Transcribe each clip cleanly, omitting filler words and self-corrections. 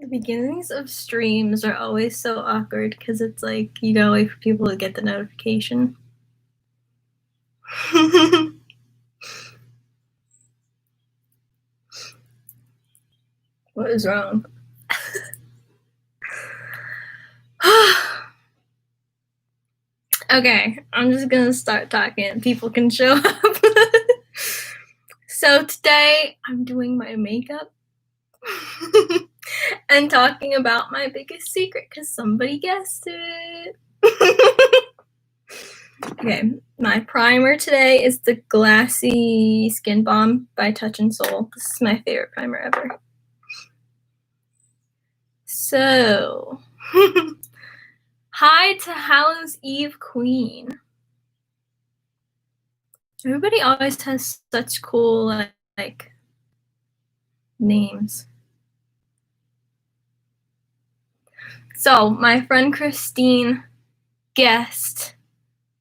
beginnings of streams are always so awkward because it's like you gotta wait for people to get the notification. What is wrong? Okay, I'm just gonna start talking. People can show up. So today I'm doing my makeup and talking about my biggest secret because somebody guessed it. Okay, my primer today is the Glassy Skin Balm by Touch and Soul. This is my favorite primer ever. So, hi to Hallows Eve Queen. Everybody always has such cool like names. So my friend Christine guessed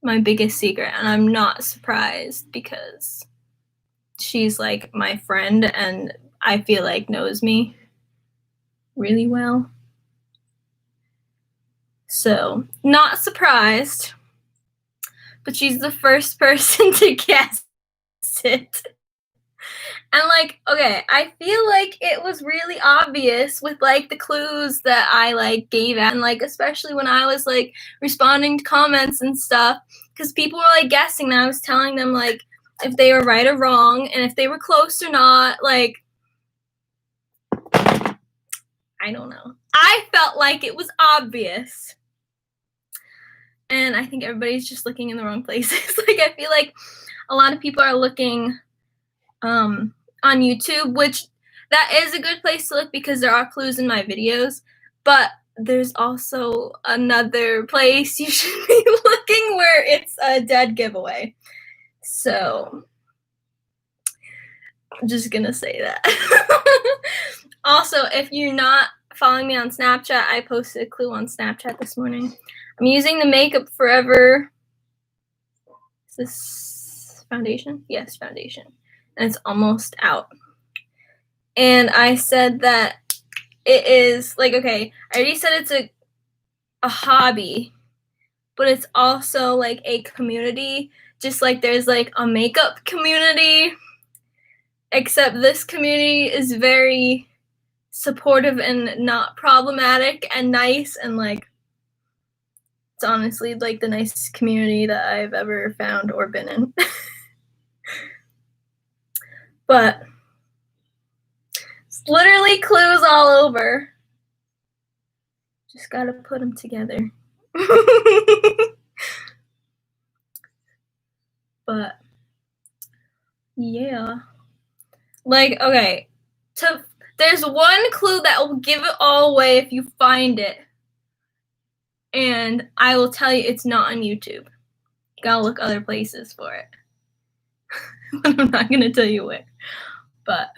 my biggest secret, and I'm not surprised because she's like my friend and I feel like knows me really well. So not surprised, but she's the first person to guess it. And like, okay, I feel like it was really obvious with like the clues that I like gave out, and like especially when I was like responding to comments and stuff, because people were like guessing and I was telling them like if they were right or wrong and if they were close or not. Like, I don't know. I felt like it was obvious. And I think everybody's just looking in the wrong places. Like, I feel like a lot of people are looking on YouTube, which that is a good place to look because there are clues in my videos, but there's also another place you should be looking where it's a dead giveaway. So I'm just gonna say that. Also, if you're not following me on Snapchat, I posted a clue on Snapchat this morning. I'm using the Makeup Forever. Is this foundation? Yes, foundation. And it's almost out. And I said that it is like, okay, I already said it's a hobby, but it's also like a community, just like there's like a makeup community, except this community is very supportive and not problematic and nice, and like it's honestly like the nicest community that I've ever found or been in. But it's literally clues all over. Just gotta put them together. But yeah, like, okay, there's one clue that will give it all away if you find it, and I will tell you it's not on YouTube. You gotta look other places for it. I'm not gonna tell you where, but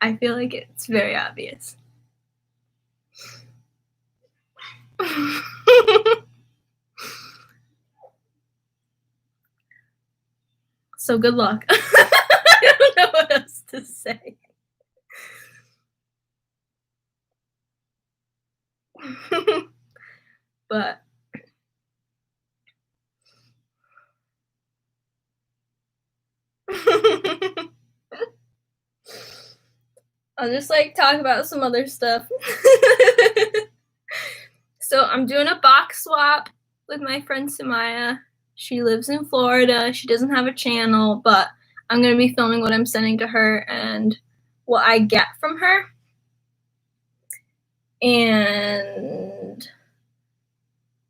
I feel like it's very obvious. So good luck. I don't know what else to say. But I'll just like talk about some other stuff. So I'm doing a box swap with my friend Samaya. She lives in Florida. She doesn't have a channel, but I'm going to be filming what I'm sending to her and what I get from her. And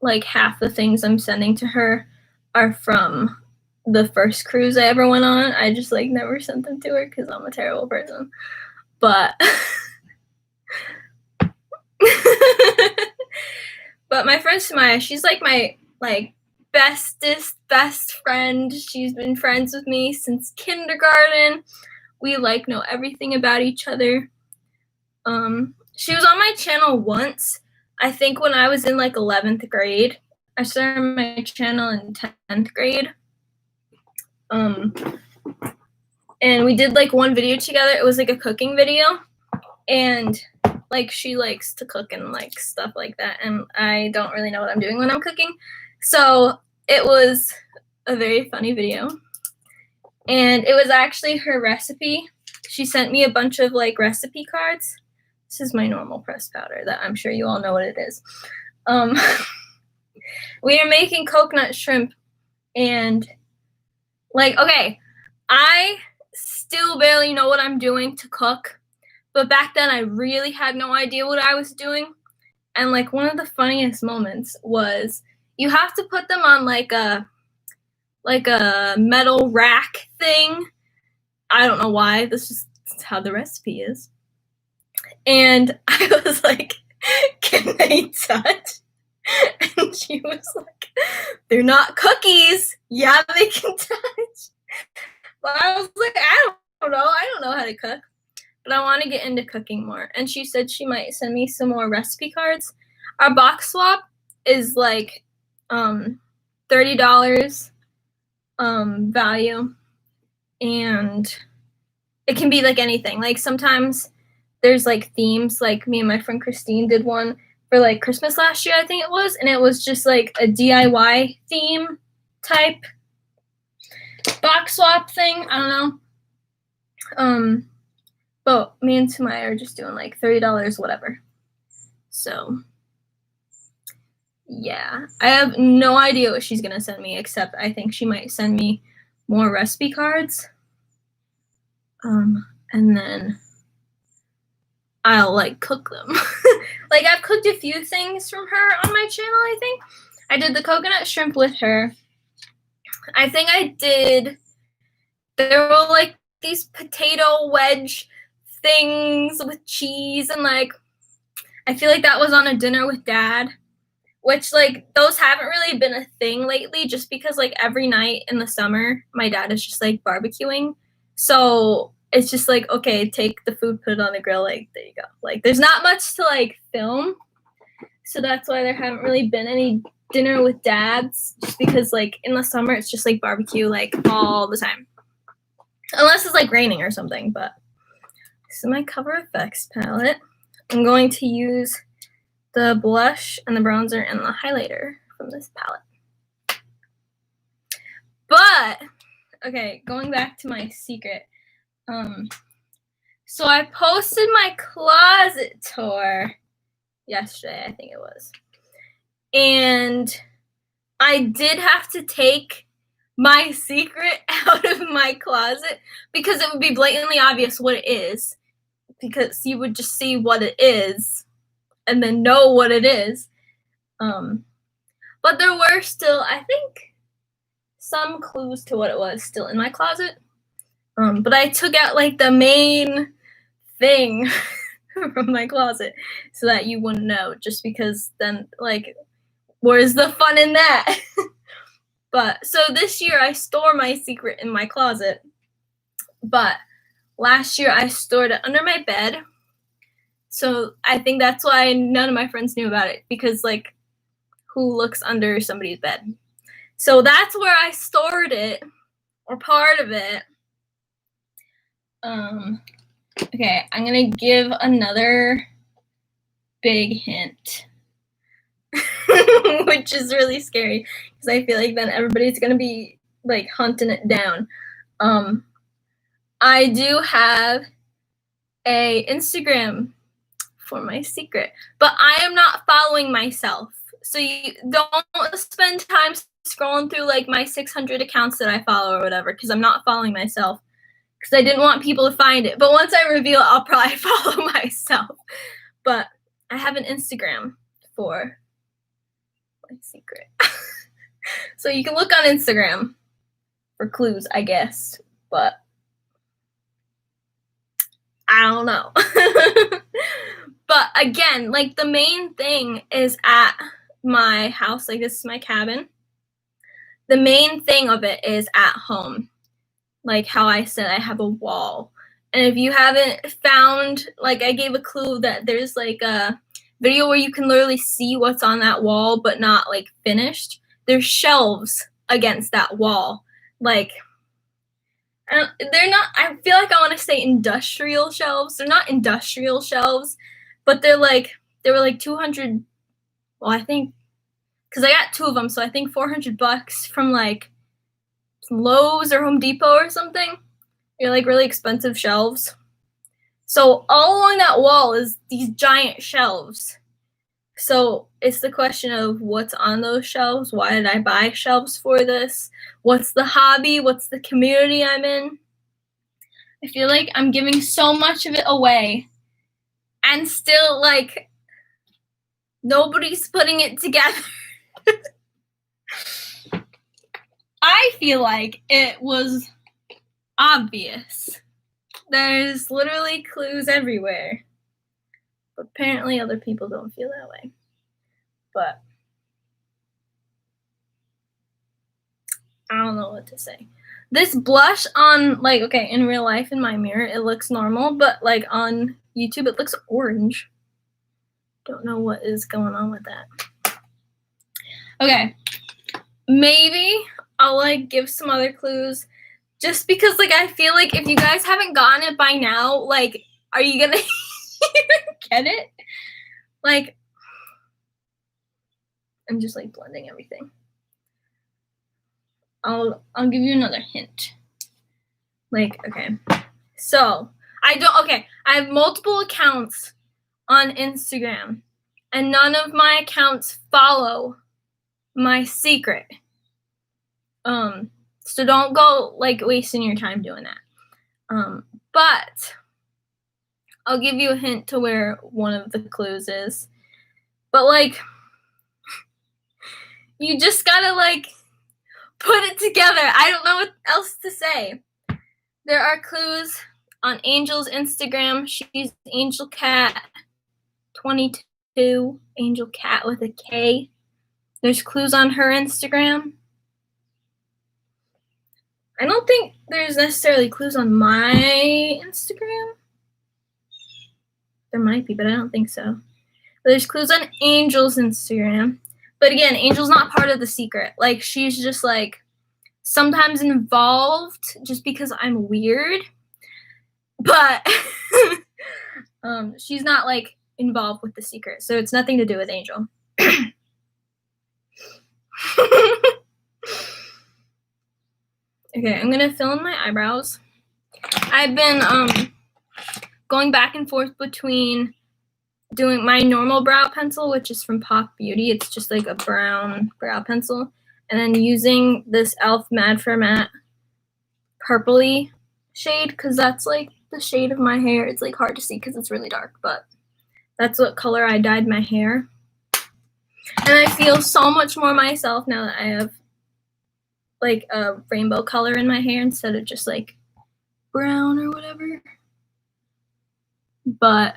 like half the things I'm sending to her are from the first cruise I ever went on. I just like never sent them to her because I'm a terrible person. But but my friend Samaya, she's like my like best friend. She's been friends with me since kindergarten. We like know everything about each other. She was on my channel once, I think when I was in like 11th grade. I started my channel in 10th grade. And and we did like one video together. It was like a cooking video, and like she likes to cook and like stuff like that, and I don't really know what I'm doing when I'm cooking, so it was a very funny video, and it was actually her recipe. She sent me a bunch of like recipe cards. This is my normal pressed powder that I'm sure you all know what it is. We are making coconut shrimp, and like, okay, I still barely know what I'm doing to cook, but back then I really had no idea what I was doing. And like one of the funniest moments was you have to put them on like a metal rack thing. I don't know why. This is how the recipe is. And I was like, can they touch? And she was like, they're not cookies. Yeah, they can touch. But I was like, I don't know. I don't know how to cook. But I want to get into cooking more. And she said she might send me some more recipe cards. Our box swap is like $30 value. And it can be like anything. Like sometimes there's like themes. Like me and my friend Christine did one for like Christmas last year, I think it was. And it was just like a DIY theme type box swap thing. I don't know. But me and Sumaya are just doing like $30, whatever. So, yeah. I have no idea what she's going to send me, except I think she might send me more recipe cards. And then I'll like cook them. Like I've cooked a few things from her on my channel, I think. I did the coconut shrimp with her. I think I did, there were like these potato wedge things with cheese, and like I feel like that was on a dinner with Dad, which like those haven't really been a thing lately, just because like every night in the summer my dad is just like barbecuing, so it's just like, okay, take the food, put it on the grill, like there you go. Like there's not much to like film, so that's why there haven't really been any dinner with dads, just because like in the summer it's just like barbecue like all the time, unless it's like raining or something. But this is my Cover FX palette. I'm going to use the blush and the bronzer and the highlighter from this palette. But, okay, going back to my secret. So I posted my closet tour yesterday, I think it was. And I did have to take my secret out of my closet because it would be blatantly obvious what it is, because you would just see what it is and then know what it is. But there were still, I think, some clues to what it was still in my closet. But I took out like the main thing from my closet so that you wouldn't know, just because then like, where's the fun in that? But so this year I store my secret in my closet, but last year I stored it under my bed. So I think that's why none of my friends knew about it, because like, who looks under somebody's bed? So that's where I stored it, or part of it. Okay, I'm gonna give another big hint, which is really scary because I feel like then everybody's gonna be like hunting it down. I do have a Instagram for my secret, but I am not following myself. So you don't spend time scrolling through like my 600 accounts that I follow or whatever, because I'm not following myself, because I didn't want people to find it. But once I reveal it, I'll probably follow myself. But I have an Instagram for my secret. So you can look on Instagram for clues, I guess. But I don't know. But again, like the main thing is at my house. Like this is my cabin. The main thing of it is at home. Like how I said, I have a wall. And if you haven't found, like I gave a clue that there's like a video where you can literally see what's on that wall, but not like finished. There's shelves against that wall. Like They're not, I feel like I want to say industrial shelves. They're not industrial shelves, but they were like 200, well, I think, because I got 2 of them, so I think $400 from like Lowe's or Home Depot or something. They're like really expensive shelves. So all along that wall is these giant shelves. So it's the question of what's on those shelves. Why did I buy shelves for this? What's the hobby? What's the community I'm in? I feel like I'm giving so much of it away, and still like nobody's putting it together. I feel like it was obvious. There's literally clues everywhere. But apparently other people don't feel that way. But I don't know what to say. This blush on, like, okay, in real life in my mirror, it looks normal, but like on YouTube, it looks orange. Don't know what is going on with that. Okay. Maybe I'll like give some other clues just because like I feel like if you guys haven't gotten it by now, like, are you gonna get it? Like, I'm just like blending everything. I'll give you another hint. Like, okay. So, I have multiple accounts on Instagram, and none of my accounts follow my secret. So don't go like wasting your time doing that. But I'll give you a hint to where one of the clues is. But like, you just gotta like put it together. I don't know what else to say. There are clues on Angel's Instagram. She's Angel Cat 22, Angel Cat with a K. There's clues on her Instagram. I don't think there's necessarily clues on my Instagram. There might be, but I don't think so. But there's clues on Angel's Instagram. But again, Angel's not part of the secret. Like, she's just like sometimes involved just because I'm weird. But she's not like involved with the secret. So it's nothing to do with Angel. Okay, I'm gonna fill in my eyebrows. I've been going back and forth between doing my normal brow pencil, which is from Pop Beauty. It's just like a brown brow pencil. And then using this e.l.f. Mad for Matte purpley shade, because that's like the shade of my hair. It's like hard to see because it's really dark, but that's what color I dyed my hair. And I feel so much more myself now that I have like a rainbow color in my hair instead of just like brown or whatever. But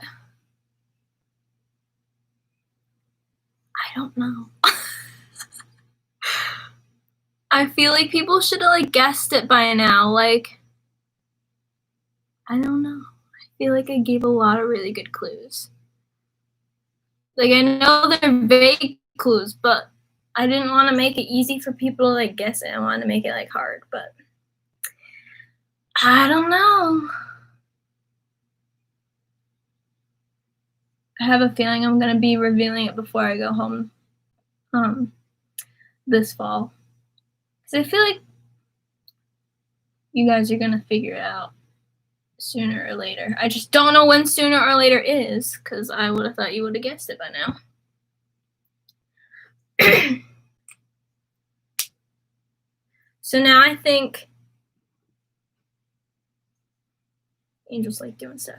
I don't know. I feel like people should have like guessed it by now. Like, I don't know. I feel like I gave a lot of really good clues. Like, I know they're vague clues, but I didn't want to make it easy for people to like guess it. I wanted to make it like hard, but I don't know. I have a feeling I'm gonna be revealing it before I go home this fall. Because I feel like you guys are gonna figure it out sooner or later. I just don't know when sooner or later is, because I would have thought you would have guessed it by now. So now I think Angel's like doing stuff.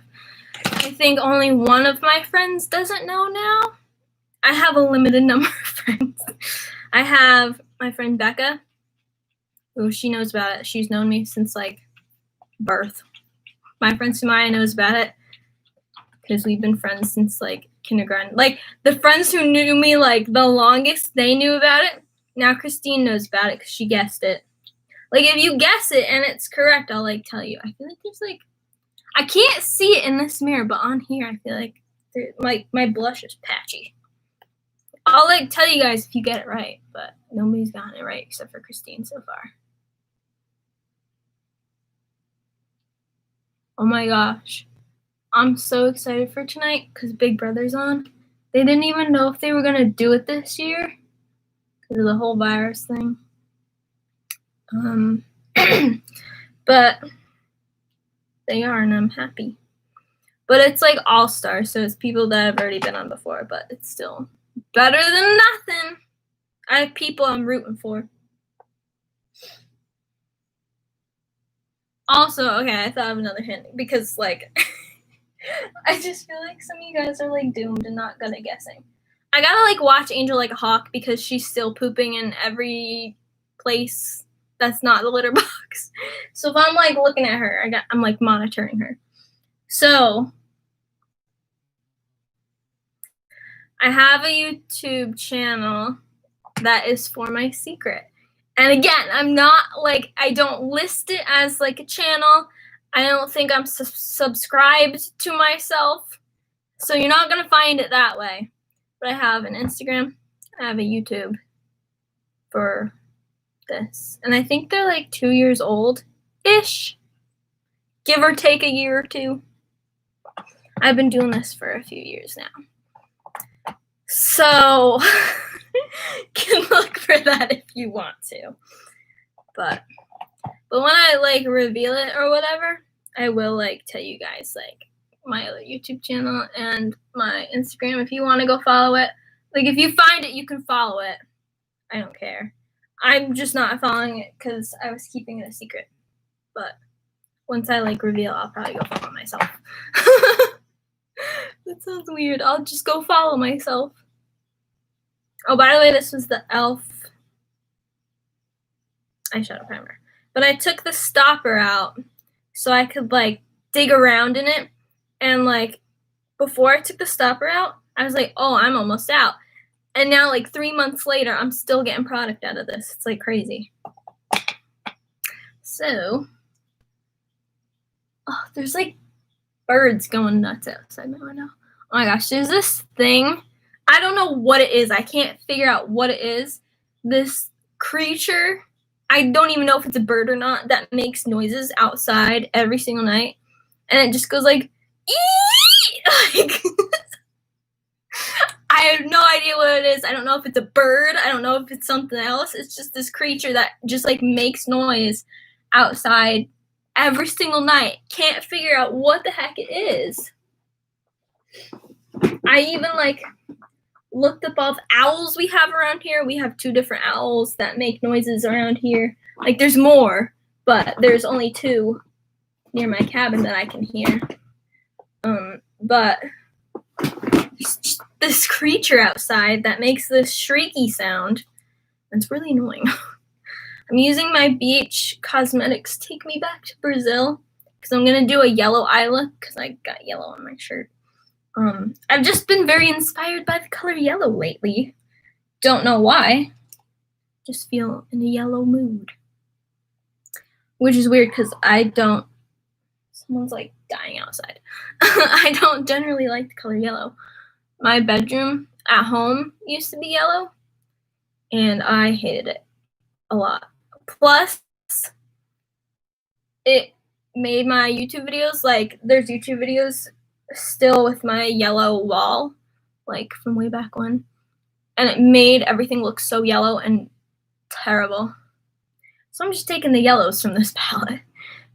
I think only one of my friends doesn't know now. I have a limited number of friends. I have my friend Becca, who she knows about it. She's known me since like birth. My friend Sumaya knows about it because we've been friends since like kindergarten. Like, the friends who knew me like the longest, they knew about it. Now Christine knows about it because she guessed it. Like, if you guess it and it's correct, I'll like tell you. I feel like there's like, I can't see it in this mirror, but on here I feel like my blush is patchy. I'll like tell you guys if you get it right, but nobody's gotten it right except for Christine so far. Oh my gosh. I'm so excited for tonight because Big Brother's on. They didn't even know if they were going to do it this year because of the whole virus thing. But they are, and I'm happy. But it's like all-stars, so it's people that have already been on before, but it's still better than nothing. I have people I'm rooting for. Also, okay, I thought of another hint because, like, I just feel like some of you guys are, like, doomed and not good at guessing. I gotta, like, watch Angel Like a Hawk because she's still pooping in every place that's not the litter box. So if I'm, like, looking at her, I'm, like, monitoring her. So I have a YouTube channel that is for my secret. And again, I'm not, like, I don't list it as, like, a channel. I don't think I'm subscribed to myself. So you're not going to find it that way. But I have an Instagram. I have a YouTube for this. And I think they're, like, 2 years old-ish. Give or take a year or two. I've been doing this for a few years now. So can look for that if you want to. But when I, like, reveal it or whatever, I will, like, tell you guys, like, my other YouTube channel and my Instagram if you want to go follow it. Like, if you find it, you can follow it. I don't care. I'm just not following it because I was keeping it a secret. But once I, like, reveal, I'll probably go follow myself. That sounds weird. I'll just go follow myself. Oh, by the way, this was the e.l.f. eyeshadow primer. But I took the stopper out so I could, like, dig around in it. And, like, before I took the stopper out, I was like, oh, I'm almost out. And now, like, 3 months later, I'm still getting product out of this. It's, like, crazy. So, oh, there's, like, birds going nuts outside my window. Oh, my gosh, there's this thing. I don't know what it is. I can't figure out what it is. This creature, I don't even know if it's a bird or not, that makes noises outside every single night. And it just goes like, ee! Like, I have no idea what it is. I don't know if it's a bird. I don't know if it's something else. It's just this creature that just, like, makes noise outside every single night. Can't figure out what the heck it is. I even, like, looked up all the owls we have around here. We have 2 different owls that make noises around here. Like, there's more, but there's only 2 near my cabin that I can hear. But just this creature outside that makes this shrieky sound. It's really annoying. I'm using my BH Cosmetics Take Me Back to Brazil because I'm going to do a yellow eye look because I got yellow on my shirt. I've just been very inspired by the color yellow lately. Don't know why. Just feel in a yellow mood. Which is weird because I don't... Someone's, like, dying outside. I don't generally like the color yellow. My bedroom at home used to be yellow, and I hated it a lot. Plus, it made my YouTube videos, like, there's YouTube videos still with my yellow wall, like, from way back when, and it made everything look so yellow and terrible. So I'm just taking the yellows from this palette,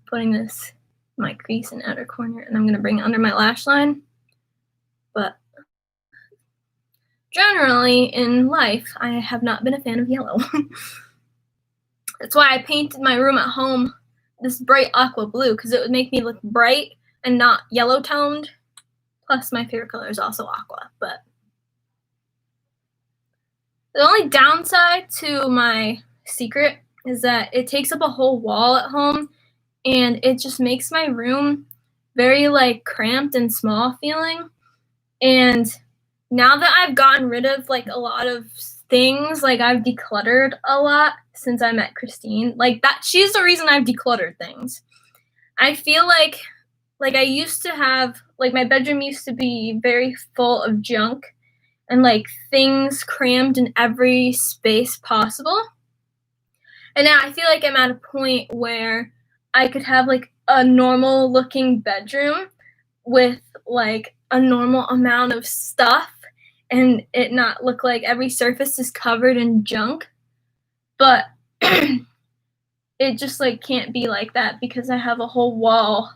putting this in my crease and outer corner, and I'm going to bring it under my lash line. But generally, in life, I have not been a fan of yellow. That's why I painted my room at home this bright aqua blue, because it would make me look bright and not yellow-toned. Plus, my favorite color is also aqua. But the only downside to my secret is that it takes up a whole wall at home, and it just makes my room very, like, cramped and small feeling. And now that I've gotten rid of, like, a lot of things, like, I've decluttered a lot since I met Christine. Like, that, she's the reason I've decluttered things. I feel like I used to have, like, my bedroom used to be very full of junk and, like, things crammed in every space possible. And now I feel like I'm at a point where I could have, like, a normal looking bedroom with like a normal amount of stuff and it not look like every surface is covered in junk. But it just like can't be like that because I have a whole wall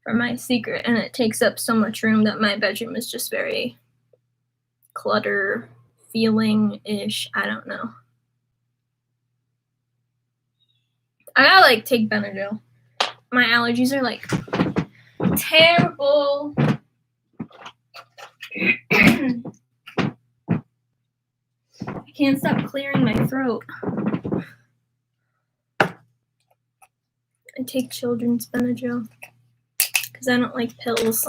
for my secret and it takes up so much room that my bedroom is just very clutter feeling-ish. I don't know. I gotta like take Benadryl. My allergies are like terrible. I can't stop clearing my throat. I take children's Benadryl because I don't like pills.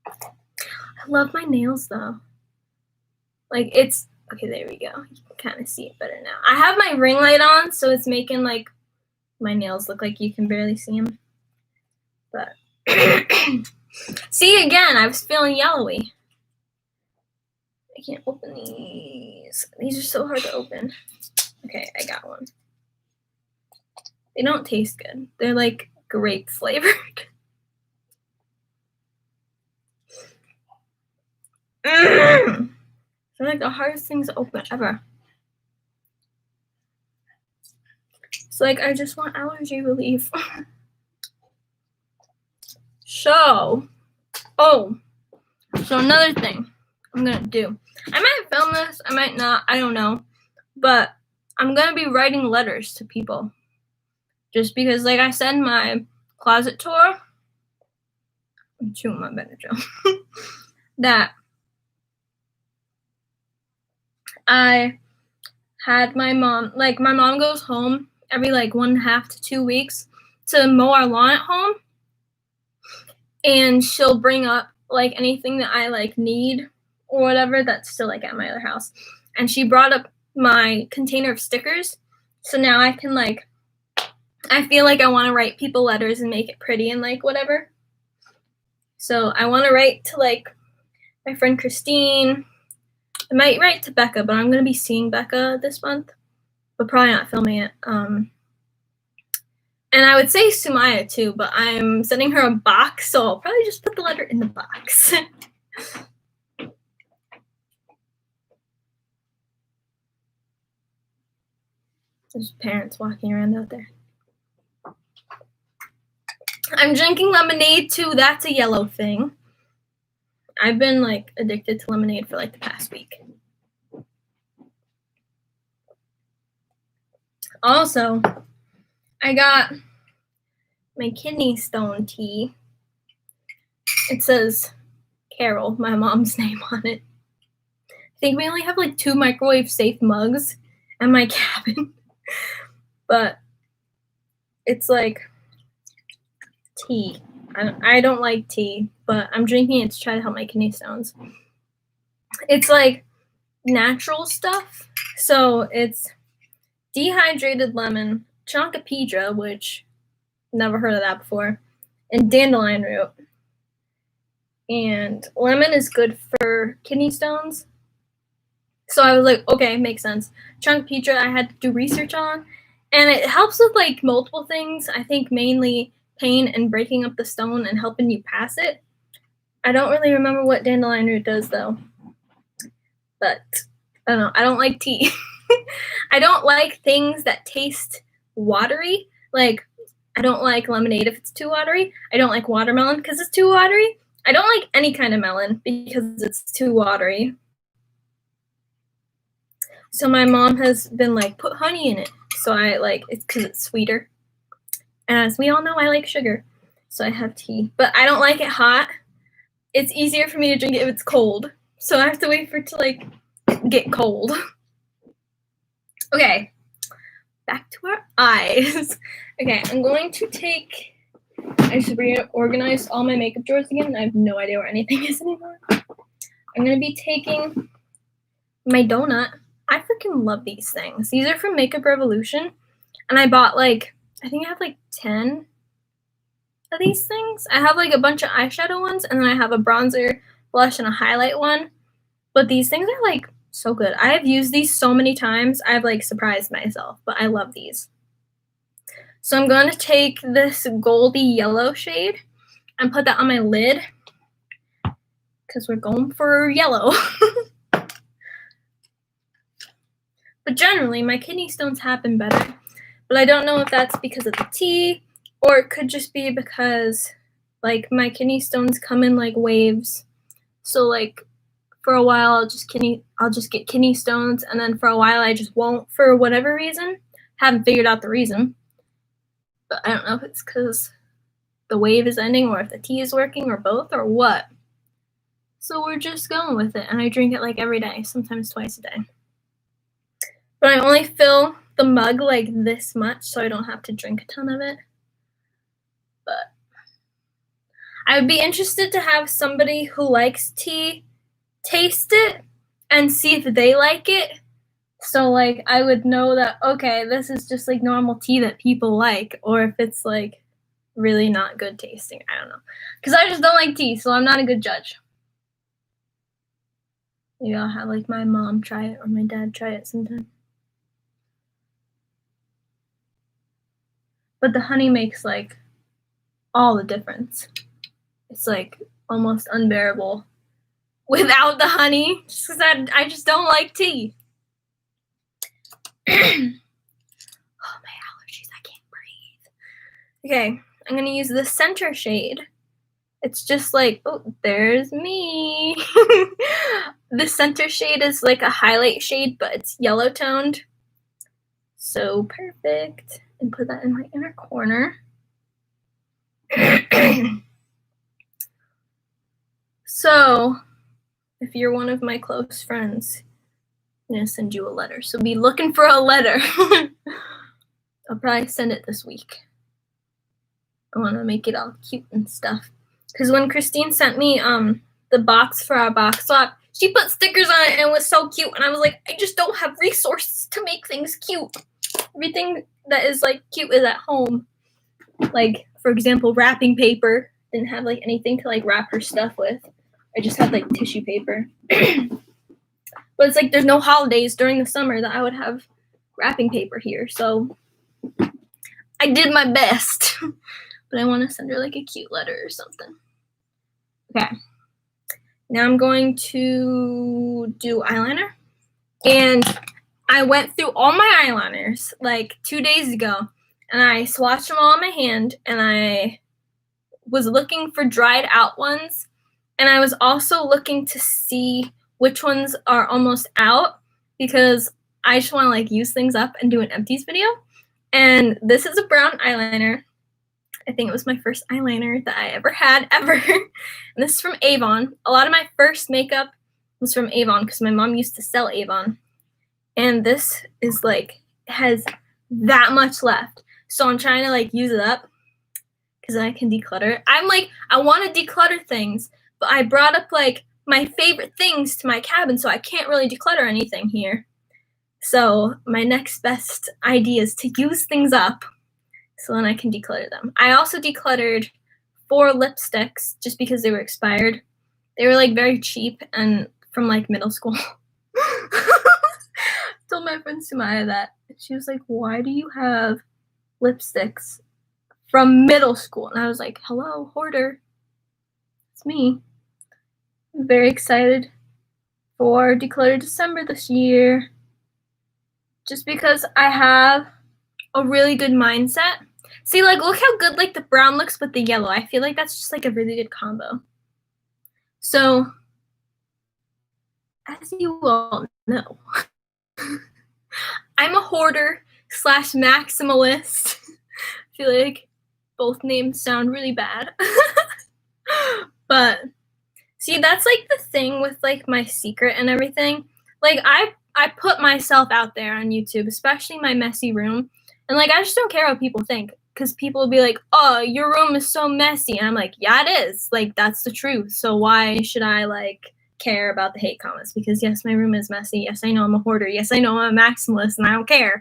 I love my nails though. Like it's okay, there we go. You can kind of see it better now. I have my ring light on, so it's making like my nails look like you can barely see them. But see again, I was feeling yellowy. I can't open these. These are so hard to open. Okay, I got one. They don't taste good. They're like grape flavored. They're like the hardest things to open ever. It's like I just want allergy relief. So another thing I'm gonna do. I might film this, I might not, I don't know. But I'm gonna be writing letters to people. Just because, like I said in my closet tour, I'm chewing my Benadryl, that I had my mom goes home every like 1.5 to 2 weeks to mow our lawn at home. And she'll bring up like anything that I like need or whatever that's still like at my other house. And she brought up my container of stickers. So now I can like, I feel like I want to write people letters and make it pretty and like whatever. So I want to write to like my friend Christine. I might write to Becca, but I'm going to be seeing Becca this month, but probably not filming it. And I would say Sumaya too, but I'm sending her a box, so I'll probably just put the letter in the box. There's parents walking around out there. I'm drinking lemonade too. That's a yellow thing. I've been like addicted to lemonade for like the past week. Also, I got my kidney stone tea. It says Carol, my mom's name on it. I think we only have like 2 microwave safe mugs at my cabin. But it's like tea. I don't like tea, but I'm drinking it to try to help my kidney stones. It's like natural stuff. So it's dehydrated lemon, chonkapedra, which never heard of that before, and dandelion root. And lemon is good for kidney stones. So I was like, okay, makes sense. Chonkapedra I had to do research on. And it helps with like multiple things. I think mainly pain and breaking up the stone and helping you pass it. I don't really remember what dandelion root does though. But I don't know. I don't like tea. I don't like things that taste watery. Like I don't like lemonade if it's too watery. I don't like watermelon because it's too watery. I don't like any kind of melon because it's too watery. So my mom has been like, put honey in it. So I like it's because it's sweeter. And as we all know, I like sugar. So I have tea. But I don't like it hot. It's easier for me to drink it if it's cold. So I have to wait for it to like get cold. Okay. Back to our eyes. Okay, I'm going to take, I just reorganized all my makeup drawers again, and I have no idea where anything is anymore. I'm going to be taking my donut. I freaking love these things. These are from Makeup Revolution, and I bought like, I think I have like 10 of these things. I have like a bunch of eyeshadow ones, and then I have a bronzer, blush, and a highlight one. But these things are like So good. I have used these so many times. I've like surprised myself, but I love these. So I'm going to take this goldy yellow shade and put that on my lid because we're going for yellow. But generally, my kidney stones have been better. But I don't know if that's because of the tea, or it could just be because like my kidney stones come in like waves. So like for a while I'll just get kidney stones, and then for a while I just won't for whatever reason. Haven't figured out the reason. But I don't know if it's because the wave is ending or if the tea is working or both or what. So we're just going with it, and I drink it like every day, sometimes twice a day. But I only fill the mug like this much so I don't have to drink a ton of it. But I would be interested to have somebody who likes tea taste it and see if they like it. So like I would know that, okay, this is just like normal tea that people like, or if it's like really not good tasting. I don't know. Because I just don't like tea, so I'm not a good judge. Maybe I'll have like my mom try it or my dad try it sometime. But the honey makes like all the difference. It's like almost unbearable without the honey, just because I just don't like tea. Oh, my allergies, I can't breathe. Okay, I'm gonna use the center shade. It's just like, oh, there's me. The center shade is like a highlight shade, but it's yellow toned. So perfect. And put that in my inner corner. So, if you're one of my close friends, I'm going to send you a letter. So be looking for a letter. I'll probably send it this week. I want to make it all cute and stuff. Because when Christine sent me the box for our box swap, she put stickers on it and it was so cute. And I was like, I just don't have resources to make things cute. Everything that is like cute is at home. Like, for example, wrapping paper. Didn't have like anything to like wrap her stuff with. I just had like tissue paper. But it's like there's no holidays during the summer that I would have wrapping paper here. So I did my best. But I want to send her like a cute letter or something. Okay. Now I'm going to do eyeliner. And I went through all my eyeliners like 2 days ago. And I swatched them all on my hand. And I was looking for dried out ones. And I was also looking to see which ones are almost out, because I just want to like use things up and do an empties video. And this is a brown eyeliner. I think it was my first eyeliner that I ever had, ever. And this is from Avon. A lot of my first makeup was from Avon because my mom used to sell Avon. And this is like, has that much left. So I'm trying to like use it up because I can declutter. I'm like, I want to declutter things, but I brought up like my favorite things to my cabin, so I can't really declutter anything here. So my next best idea is to use things up so then I can declutter them. I also decluttered 4 lipsticks just because they were expired. They were like very cheap and from like middle school. Told my friend Sumaya that. She was like, why do you have lipsticks from middle school? And I was like, hello, hoarder. It's me. I'm very excited for Declutter December this year. Just because I have a really good mindset. See, like, look how good, like, the brown looks with the yellow. I feel like that's just, like, a really good combo. So, as you all know, I'm a hoarder / maximalist. I feel like both names sound really bad. But, see, that's, like, the thing with, like, my secret and everything. Like, I put myself out there on YouTube, especially my messy room. And, like, I just don't care what people think. Because people will be like, oh, your room is so messy. And I'm like, yeah, it is. Like, that's the truth. So why should I, like, care about the hate comments? Because, yes, my room is messy. Yes, I know I'm a hoarder. Yes, I know I'm a maximalist, and I don't care.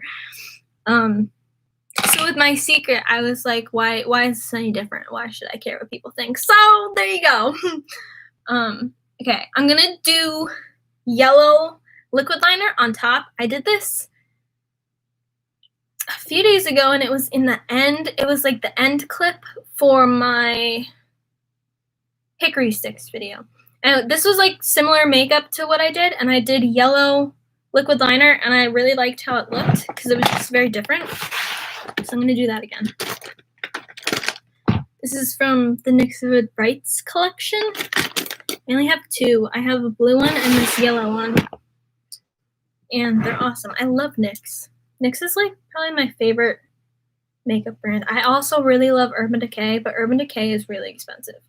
So with my secret, I was like, why is this any different? Why should I care what people think? So there you go. Okay, I'm going to do yellow liquid liner on top. I did this a few days ago, and it was in the end. It was like the end clip for my Hickory Sticks video. And this was like similar makeup to what I did, and I did yellow liquid liner, and I really liked how it looked because it was just very different. So I'm going to do that again. This is from the NYX Brights collection. I only have two. I have a blue one and this yellow one. And they're awesome. I love NYX. NYX is like probably my favorite makeup brand. I also really love Urban Decay, but Urban Decay is really expensive.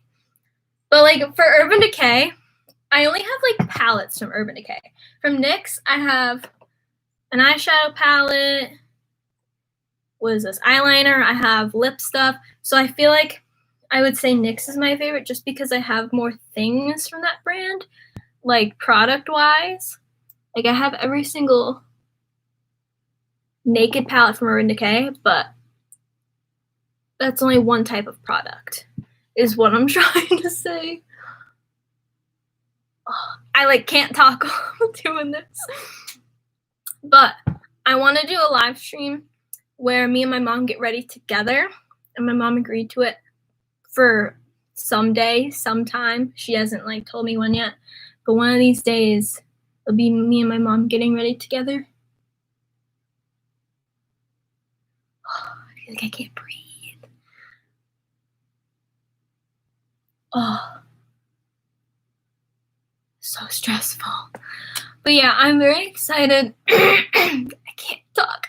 But like for Urban Decay, I only have like palettes from Urban Decay. From NYX, I have an eyeshadow palette. What is this? Eyeliner. I have lip stuff. So I feel like I would say NYX is my favorite just because I have more things from that brand, like product-wise. Like I have every single naked palette from Urban Decay, but that's only one type of product, is what I'm trying to say. Oh, I like can't talk while doing this. But I want to do a live stream where me and my mom get ready together, and my mom agreed to it for someday, sometime. She hasn't like told me when yet, but one of these days it'll be me and my mom getting ready together. Oh, I feel like I can't breathe. Oh, so stressful. But yeah, I'm very excited. I can't talk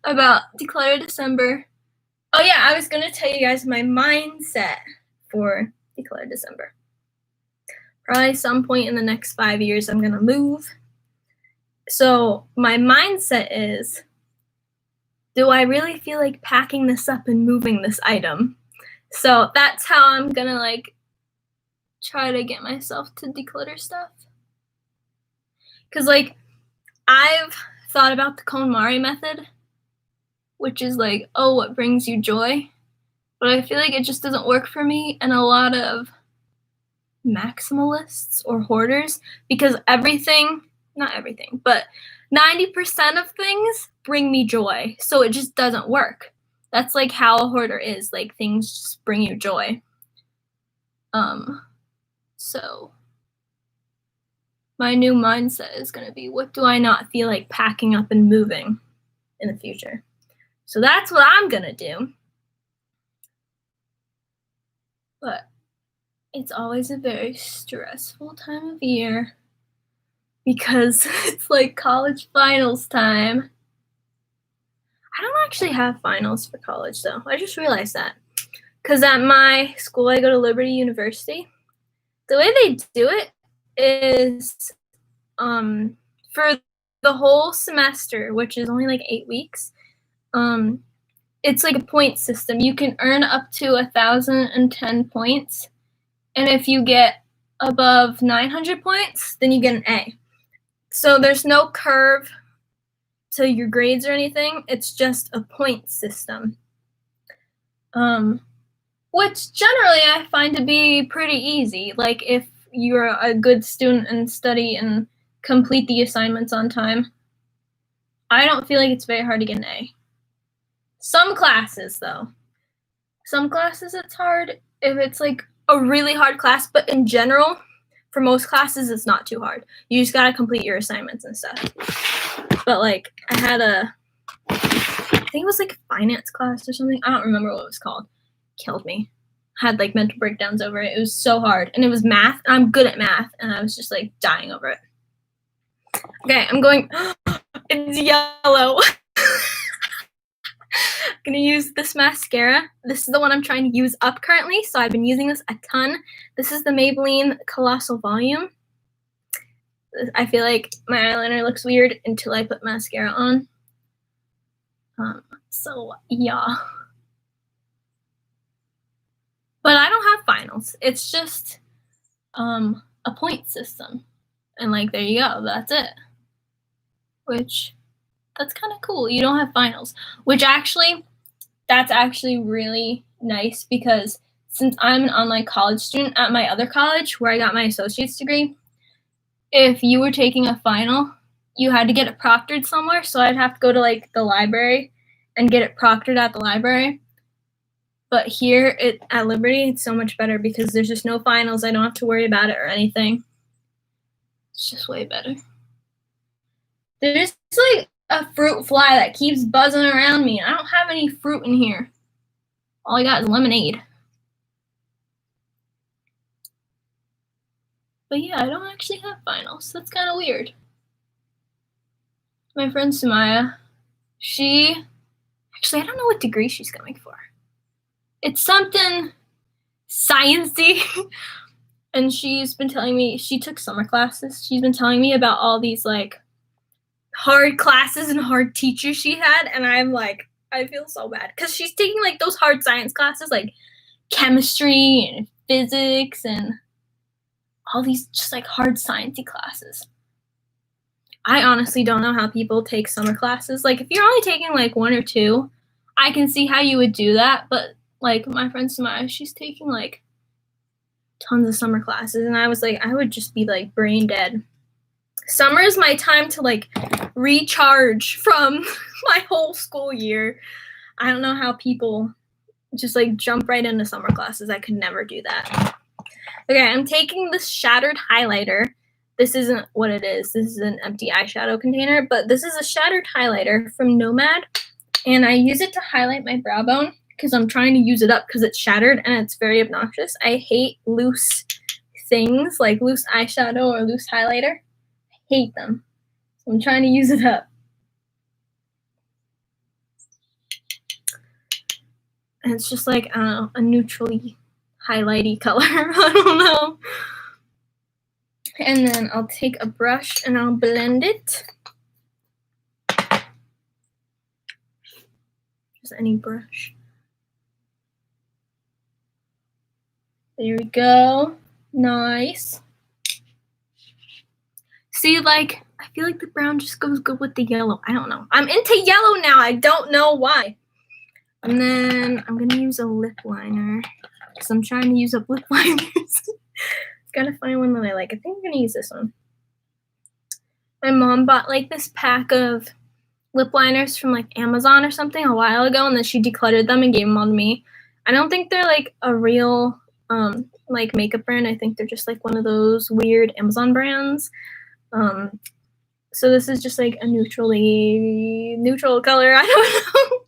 about Declutter December. Oh yeah, I was going to tell you guys my mindset for Declutter December. Probably some point in the next 5 years, I'm going to move. So my mindset is, do I really feel like packing this up and moving this item? So that's how I'm going to like try to get myself to declutter stuff. Because like I've thought about the KonMari method, which is like, oh, what brings you joy? But I feel like it just doesn't work for me and a lot of maximalists or hoarders, because everything, not everything, but 90% of things bring me joy. So it just doesn't work. That's like how a hoarder is. Like things just bring you joy. So my new mindset is going to be, what do I not feel like packing up and moving in the future? So that's what I'm going to do. But it's always a very stressful time of year because it's like college finals time. I don't actually have finals for college though. I just realized that. Because at my school, I go to Liberty University. The way they do it is for the whole semester, which is only like 8 weeks, it's like a point system. You can earn up to 1,010 points. And if you get above 900 points, then you get an A. So there's no curve to your grades or anything. It's just a point system. Which generally I find to be pretty easy. Like if you're a good student and study and complete the assignments on time, I don't feel like it's very hard to get an A. Some classes though. Some classes it's hard if it's like a really hard class, but in general, for most classes, it's not too hard. You just gotta complete your assignments and stuff. But like, I had I think it was like a finance class or something. I don't remember what it was called. Killed me. Had like mental breakdowns over it. It was so hard, and it was math. And I'm good at math, and I was just like dying over it. Okay, I'm going. It's yellow. I'm gonna use this mascara. This is the one I'm trying to use up currently, so I've been using this a ton. This is the Maybelline Colossal Volume. I feel like my eyeliner looks weird until I put mascara on. So yeah. But I don't have finals. It's just a point system. And like, there you go. That's it. Which, that's kind of cool. You don't have finals. Which actually, that's actually really nice because since I'm an online college student at my other college where I got my associate's degree, if you were taking a final you had to get it proctored somewhere, so I'd have to go to like the library and get it proctored at the library. But here at Liberty, it's so much better because there's just no finals. I don't have to worry about it or anything. It's just way better. There's like a fruit fly that keeps buzzing around me. I don't have any fruit in here. All I got is lemonade. But yeah, I don't actually have finals. That's kind of weird. My friend Sumaya, actually, I don't know what degree she's going for. It's something sciencey. And she's been telling me, she took summer classes. She's been telling me about all these like hard classes and hard teachers she had. And I'm like, I feel so bad. Because she's taking like those hard science classes like chemistry and physics and all these just like hard sciencey classes. I honestly don't know how people take summer classes. Like if you're only taking like 1 or 2, I can see how you would do that. But like my friend Samaya, she's taking like tons of summer classes. And I was like, I would just be like brain dead. Summer is my time to like recharge from my whole school year. I don't know how people just like jump right into summer classes. I could never do that. Okay, I'm taking this shattered highlighter. This isn't what it is. This is an empty eyeshadow container, but this is a shattered highlighter from Nomad, and I use it to highlight my brow bone because I'm trying to use it up because it's shattered and it's very obnoxious. I hate loose things like loose eyeshadow or loose highlighter. I hate them. So I'm trying to use it up. And it's just like, I don't know, a neutrally highlighty color. I don't know. And then I'll take a brush and I'll blend it. Just any brush. There we go. Nice. See, like, I feel like the brown just goes good with the yellow. I don't know. I'm into yellow now. I don't know why. And then I'm going to use a lip liner because I'm trying to use up lip liners. Gotta find one that I like. I think I'm going to use this one. My mom bought like this pack of lip liners from like Amazon or something a while ago, and then she decluttered them and gave them all to me. I don't think they're like a real like makeup brand. I think they're just like one of those weird Amazon brands. So this is just like a neutral color. I don't know.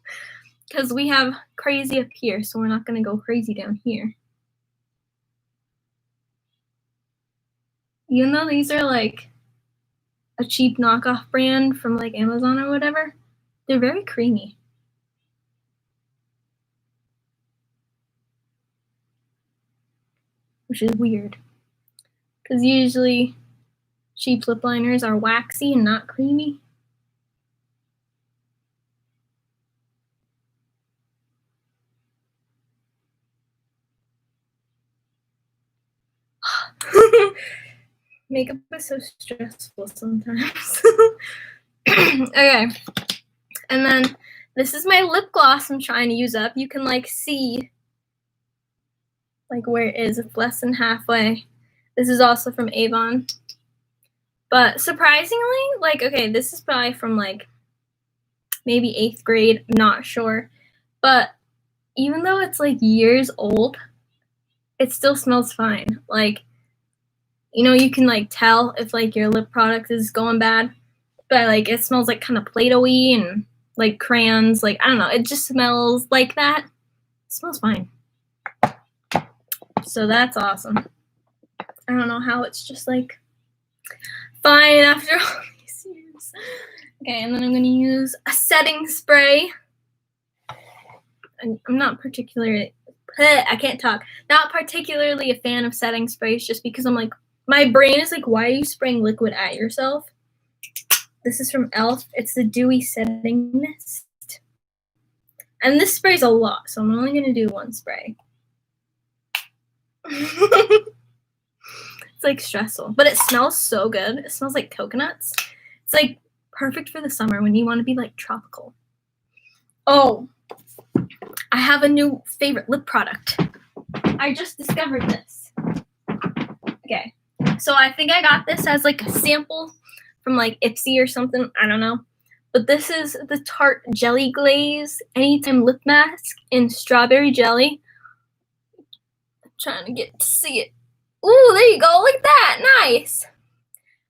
Because we have crazy up here, so we're not going to go crazy down here. Even though these are like a cheap knockoff brand from like Amazon or whatever, they're very creamy. Which is weird. Because usually cheap lip liners are waxy and not creamy. Makeup is so stressful sometimes. Okay. And then this is my lip gloss I'm trying to use up. You can like see like where it is. It's less than halfway. This is also from Avon. But surprisingly, like, okay, this is probably from like maybe 8th grade, not sure. But even though it's like years old, it still smells fine. Like, you know, you can like tell if like your lip product is going bad, but like it smells like kind of Play-Doh-y and like crayons. Like, I don't know, it just smells like that. It smells fine. So that's awesome. I don't know how it's just like fine after all these years. Okay, and then I'm going to use a setting spray. I'm not particularly, I can't talk, not particularly a fan of setting sprays just because I'm like, my brain is like, why are you spraying liquid at yourself? This is from e.l.f. It's the Dewy Setting Mist. And this sprays a lot, so I'm only going to do one spray. It's like stressful, but it smells so good. It smells like coconuts. It's like perfect for the summer when you want to be like tropical. Oh, I have a new favorite lip product. I just discovered this. Okay, so I think I got this as like a sample from like Ipsy or something. I don't know. But this is the Tarte Jelly Glaze Anytime Lip Mask in strawberry jelly. I'm trying to get to see it. Ooh, there you go. Look at that. Nice.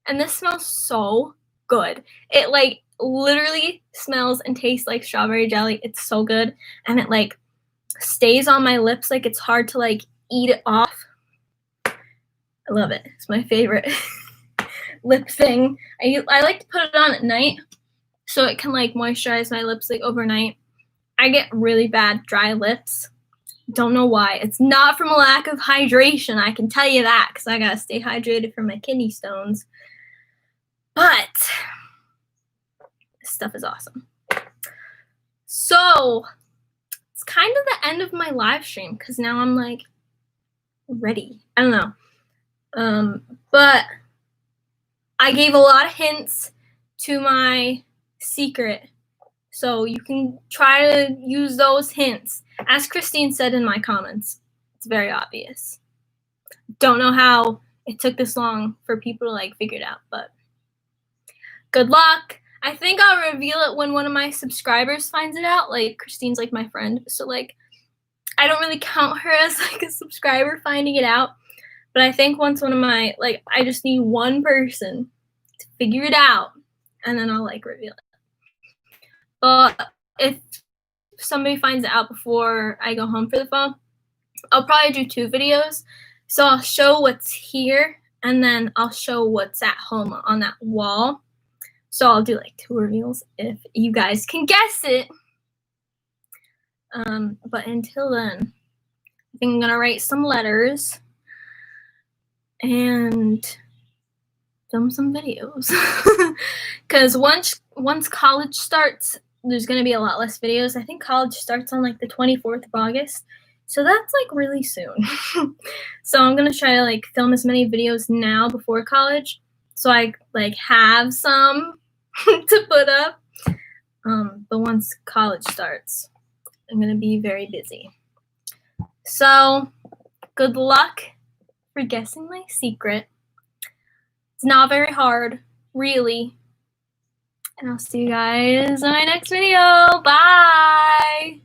And this smells so good. It like literally smells and tastes like strawberry jelly. It's so good. And it like stays on my lips. Like it's hard to like eat it off. I love it. It's my favorite lip thing. I like to put it on at night so it can like moisturize my lips like overnight. I get really bad dry lips. Don't know why. It's not from a lack of hydration. I can tell you that because I gotta stay hydrated for my kidney stones. But this stuff is awesome. So it's kind of the end of my live stream because now I'm like ready. I don't know. But I gave a lot of hints to my secret. So you can try to use those hints. As Christine said in my comments, it's very obvious. Don't know how it took this long for people to like figure it out, but good luck. I think I'll reveal it when one of my subscribers finds it out. Like Christine's like my friend, so like I don't really count her as like a subscriber finding it out. But I think once one of my like I just need one person to figure it out, and then I'll like reveal it. But if somebody finds it out before I go home for the fall, I'll probably do 2 videos. So I'll show what's here, and then I'll show what's at home on that wall. So I'll do like 2 reveals if you guys can guess it. But until then, I think I'm gonna write some letters and film some videos. Because once college starts, there's gonna be a lot less videos. I think college starts on like the 24th of August. So that's like really soon. So I'm gonna try to like film as many videos now before college so I like have some to put up. But once college starts, I'm gonna be very busy. So good luck for guessing my secret. It's not very hard, really. And I'll see you guys in my next video. Bye!